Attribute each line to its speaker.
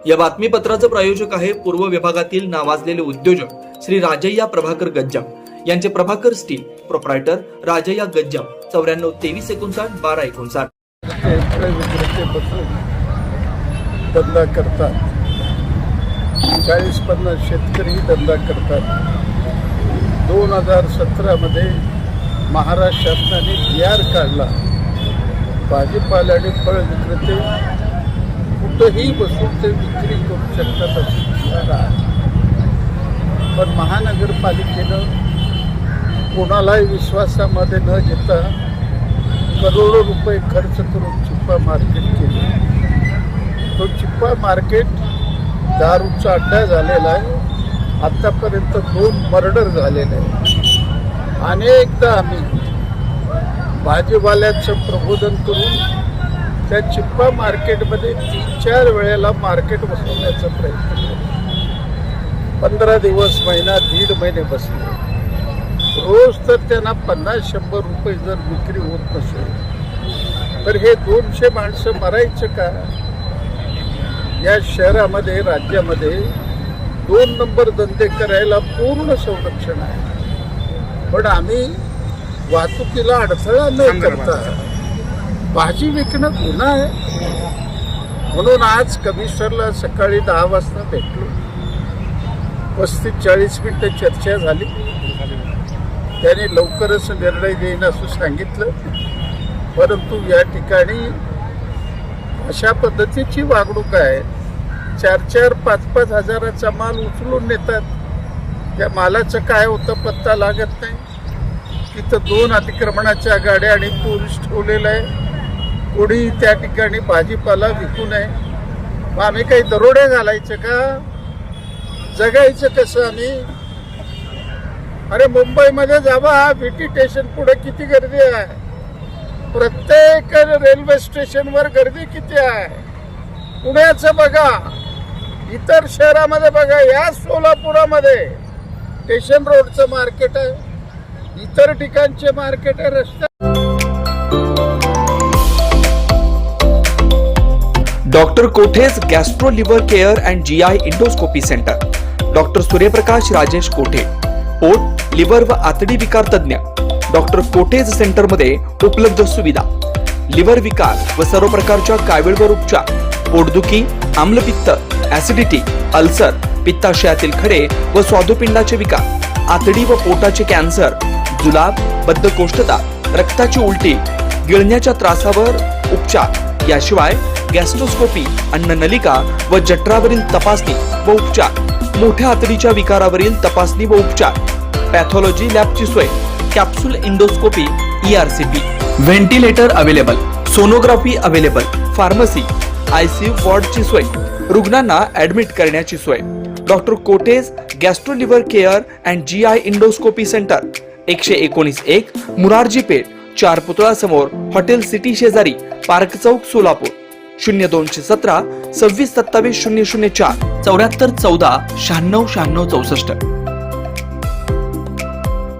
Speaker 1: या बातमीपत्राचं प्रायोजक आहे पूर्व विभागातील नावाजलेले उद्योजक श्री राजय्या प्रभाकर गज्जाम यांचे प्रभाकर स्टील, प्रोप्रायटर राजय्या गज्जाम, 94 23 59 12 59.
Speaker 2: धंदा करतात, 40-50 शेतकरी धंदा करतात. 2017 मध्ये महाराष्ट्र शासनाने BR काढला. भाजीपाला आणि फळ विक्रेते कुठंही बसून ते विक्री करू शकतात असं. पण महानगरपालिकेनं कोणालाही विश्वासामध्ये न घेता करोडो रुपये खर्च करून चिप्पा मार्केट केले. तो चिप्पा मार्केट दारूचा अड्डा झालेला आहे. आत्तापर्यंत 2 मर्डर झालेले आहे. अनेकदा आम्ही भाजीवाल्यांचं प्रबोधन करून त्या चिप्पा मार्केटमध्ये 3-4 वेळेला मार्केट बसवण्याचा प्रयत्न केला. 15 दिवस, महिना, 1.5 महिने बसले. रोज तर त्यांना 50-100 रुपये जर विक्री होत नसेल तर हे 200 माणसं मरायचं का? या शहरामध्ये, राज्यामध्ये 2 नंबर धंदे करायला पूर्ण संरक्षण आहे. पण आम्ही वाहतुकीला अडथळा न करता भाजी विकणं गुन्हा आहे. म्हणून आज कमिशनरला सकाळी 10 वाजता भेटलो. 35-40 मिनिटं चर्चा झाली. त्याने लवकरच निर्णय देईन असं सांगितलं. परंतु या ठिकाणी अशा पद्धतीची वागणूक आहे. 4-4, 5-5 हजाराचा माल उचलून नेतात. त्या मालाचं काय होतं पत्ता लागत नाही. तिथं 2 अतिक्रमणाच्या गाड्या आणि पोलीस ठेवलेलं आहे. कोणी त्या ठिकाणी भाजीपाला विकू नये. मग आम्ही काही दरोडे घालायचं का? जगायचं कसं आम्ही? अरे मुंबईमध्ये जावा, VT स्टेशन पुढे किती गर्दी आहे. प्रत्येक रेल्वे स्टेशनवर गर्दी किती आहे. पुण्याचं बघा, इतर शहरामध्ये बघा. या सोलापुरामध्ये स्टेशन रोडचं मार्केट आहे, इतर ठिकाणचे मार्केट आहे. रस्ते
Speaker 1: doctor कोठेज gastro liver care and GI endoscopy centre. Doctor Suryaprakash Rajesh कोठे, पोट, लिव्हर व आतडी विकार तज्ञ. डॉक्टर कोठेज सेंटरमध्ये उपलब्ध सुविधा: लिव्हर विकार व सर्व प्रकारच्या कावीळवर उपचार, पोटदुखी, आम्लपित्त, ऍसिडिटी, अल्सर, पित्ताशयातील खडे व स्वादुपिंडाचे विकार, आतडी व पोटाचे कॅन्सर, जुलाब, बद्धकोष्ठता, रक्ताची उलटी, गिळण्याच्या त्रासावर उपचार. याशिवाय गॅस्ट्रोस्कोपी, अन्ननलिका व जठरावरील तपासणी व उपचार, मोठ्या आतडीच्या विकारावरील तपासणी व उपचार, पॅथॉलॉजी लॅबची सोय, capsule endoscopy, ERCP, ventilator available, sonography available, pharmacy, ICU वॉर्डची सोय, रुग्णांना ऍडमिट करण्याची सोय. Doctor कोठेज gastro liver care and GI endoscopy centre, 119-1 Murarji Peth, 4 पुतळा समोर, हॉटेल सिटी शेजारी, पार्क चौक, सोलापूर. 0217 26 27 004 74 14 96 96 64.